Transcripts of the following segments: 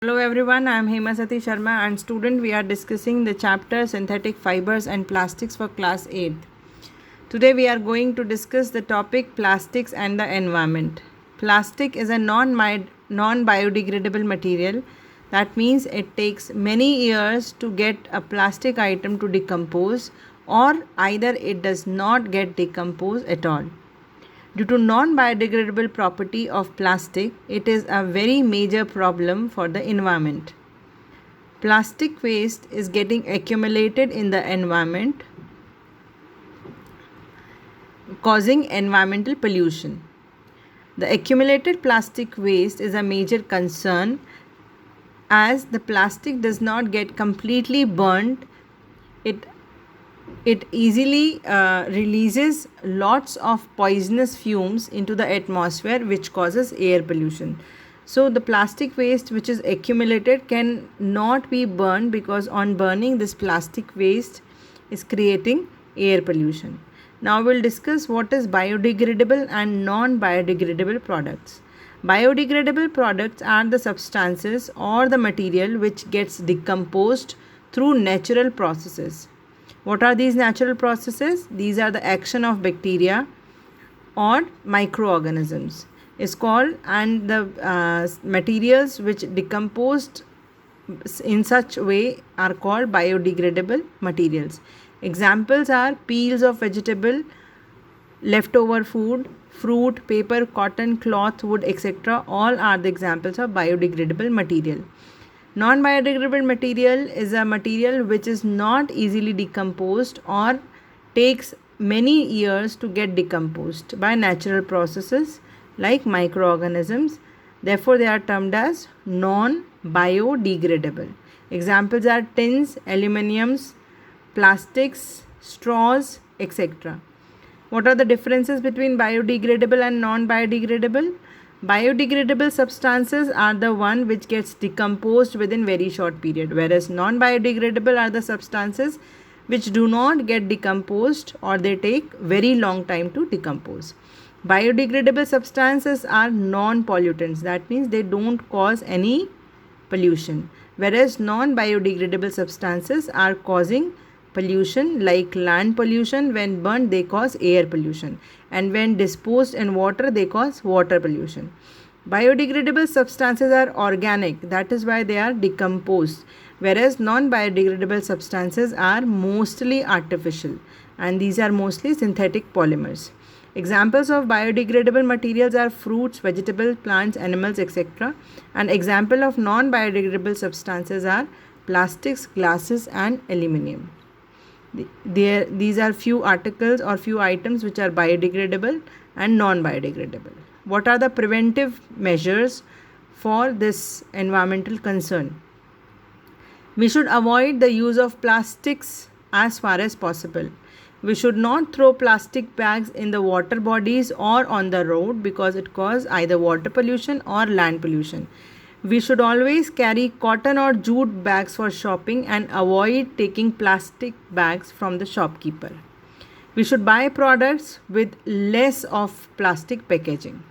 Hello everyone, I am Hemasati Sharma and student. We are discussing the chapter Synthetic Fibers and Plastics for class 8th. Today we are going to discuss the topic Plastics and the environment. Plastic is a non-biodegradable material. That means it takes many years to get a plastic item to decompose, or either it does not get decomposed at all. Due to non-biodegradable property of plastic, it is a very major problem for the environment. Plastic waste is getting accumulated in the environment, causing environmental pollution. The accumulated plastic waste is a major concern as the plastic does not get completely burnt. It easily releases lots of poisonous fumes into the atmosphere, which causes air pollution. So the plastic waste which is accumulated can not be burned, because on burning this plastic waste is creating air pollution. Now we'll discuss what is biodegradable and non-biodegradable products. Biodegradable products are the substances or the material which gets decomposed through natural processes. What are these natural processes? These are the action of bacteria or microorganisms is called, and the materials which decomposed in such way are called biodegradable materials. Examples are peels of vegetable, leftover food, fruit, paper, cotton, cloth, wood, etc. All are the examples of biodegradable material. Non-biodegradable material is a material which is not easily decomposed or takes many years to get decomposed by natural processes like microorganisms. Therefore, they are termed as non-biodegradable. Examples are tins, aluminiums, plastics, straws, etc. What are the differences between biodegradable and non-biodegradable? Biodegradable substances are the one which gets decomposed within very short period, whereas non-biodegradable are the substances which do not get decomposed or they take very long time to decompose. Biodegradable substances are non-pollutants. That means they don't cause any pollution, whereas non-biodegradable substances are causing pollution, like land pollution. When burned they cause air pollution, and when disposed in water they cause water pollution. Biodegradable substances are organic, that is why they are decomposed, whereas non-biodegradable substances are mostly artificial, and these are mostly synthetic polymers. Examples of biodegradable materials are fruits, vegetables, plants, animals, etc. And example of non-biodegradable substances are plastics, glasses and aluminium. These are few articles or few items which are biodegradable and non-biodegradable. What are the preventive measures for this environmental concern? We should avoid the use of plastics as far as possible. We should not throw plastic bags in the water bodies or on the road, because it causes either water pollution or land pollution. We should always carry cotton or jute bags for shopping and avoid taking plastic bags from the shopkeeper. We should buy products with less of plastic packaging.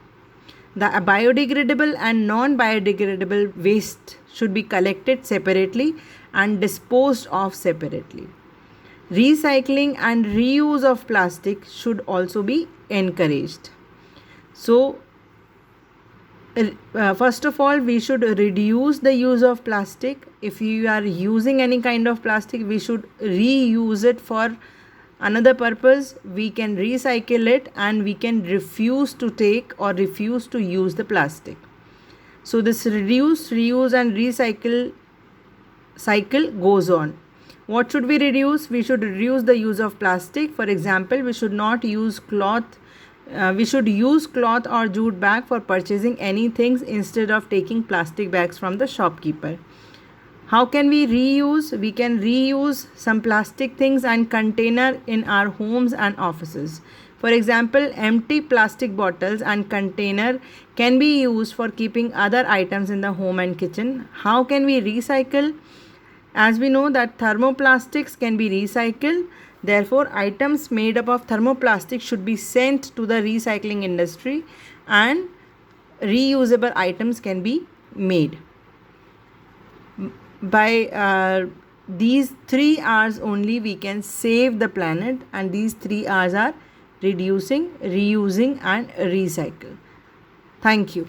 The biodegradable and non-biodegradable waste should be collected separately and disposed of separately. Recycling and reuse of plastic should also be encouraged. So, first of all, we should reduce the use of plastic. If you are using any kind of plastic, we should reuse it for another purpose. We can recycle it, and we can refuse to take or refuse to use the plastic. So this reduce, reuse and recycle cycle goes on. What should we reduce? We should reduce the use of plastic. For example, we should not use cloth. We should use cloth or jute bag for purchasing anything instead of taking plastic bags from the shopkeeper. How can we reuse? We can reuse some plastic things and container in our homes and offices. For example, empty plastic bottles and container can be used for keeping other items in the home and kitchen. How can we recycle? As we know that thermoplastics can be recycled. Therefore, items made up of thermoplastic should be sent to the recycling industry, and reusable items can be made. By these 3 R's only we can save the planet, and these 3 R's are reducing, reusing and recycle. Thank you.